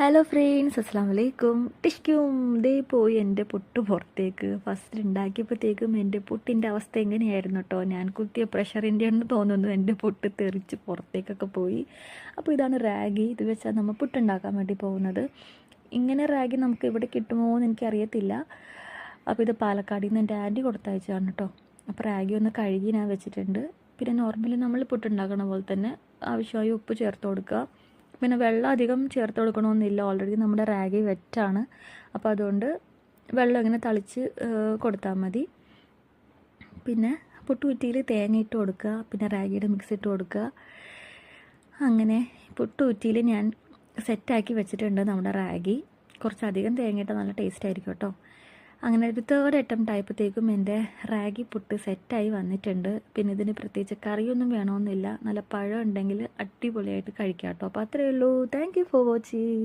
Hello friends, അസ്സാം വലൈക്കും. ടിഷ്ക്കും ദേ പോയി എൻ്റെ പുട്ട് പുറത്തേക്ക്. ഫസ്റ്റ് ഉണ്ടാക്കിയപ്പോഴത്തേക്കും എൻ്റെ പുട്ടിൻ്റെ അവസ്ഥ എങ്ങനെയായിരുന്നു കേട്ടോ. ഞാൻ കുത്തിയ പ്രഷറിൻ്റെ എന്ന് തോന്നുന്നു എൻ്റെ പുട്ട് തെറിച്ച് പുറത്തേക്കൊക്കെ പോയി. അപ്പോൾ ഇതാണ് റാഗി. ഇത് വെച്ചാൽ നമ്മൾ പുട്ടുണ്ടാക്കാൻ വേണ്ടി പോകുന്നത്. ഇങ്ങനെ റാഗി നമുക്ക് ഇവിടെ കിട്ടുമോ എന്ന് എനിക്കറിയത്തില്ല. അപ്പോൾ ഇത് പാലക്കാടിൽ നിന്ന് എൻ്റെ ആൻറ്റി കൊടുത്തയച്ചതാണ് കേട്ടോ. അപ്പോൾ റാഗി ഒന്ന് കഴുകി ഞാൻ വെച്ചിട്ടുണ്ട്. പിന്നെ നോർമലി നമ്മൾ പുട്ടുണ്ടാക്കണ പോലെ തന്നെ ആവശ്യമായ ഉപ്പ് ചേർത്ത് കൊടുക്കുക. പിന്നെ വെള്ളം അധികം ചേർത്ത് കൊടുക്കണമെന്നില്ല, ഓൾറെഡി നമ്മുടെ റാഗി വെറ്റാണ്. അപ്പോൾ അതുകൊണ്ട് വെള്ളം ഇങ്ങനെ തളിച്ച് കൊടുത്താൽ മതി. പിന്നെ പുട്ടുകുറ്റിയിൽ തേങ്ങ ഇട്ട് കൊടുക്കുക, പിന്നെ റാഗിയുടെ മിക്സ് ഇട്ട് കൊടുക്കുക. അങ്ങനെ പുട്ടുകുറ്റിയിൽ ഞാൻ സെറ്റാക്കി വെച്ചിട്ടുണ്ട് നമ്മുടെ റാഗി. കുറച്ചധികം തേങ്ങ ഇട്ടാൽ നല്ല ടേസ്റ്റ് ആയിരിക്കും കേട്ടോ. അങ്ങനെ ഒരു തേർഡ് അറ്റംപ്റ്റ് ആയപ്പോഴത്തേക്കും എൻ്റെ റാഗി പുട്ട് സെറ്റായി വന്നിട്ടുണ്ട്. പിന്നെ ഇതിന് പ്രത്യേകിച്ച് കറിയൊന്നും വേണമെന്നില്ല, നല്ല പഴം ഉണ്ടെങ്കിൽ അടിപൊളിയായിട്ട് കഴിക്കാം കേട്ടോ. അപ്പോൾ അത്രയേ ഉള്ളൂ. Thank you for watching.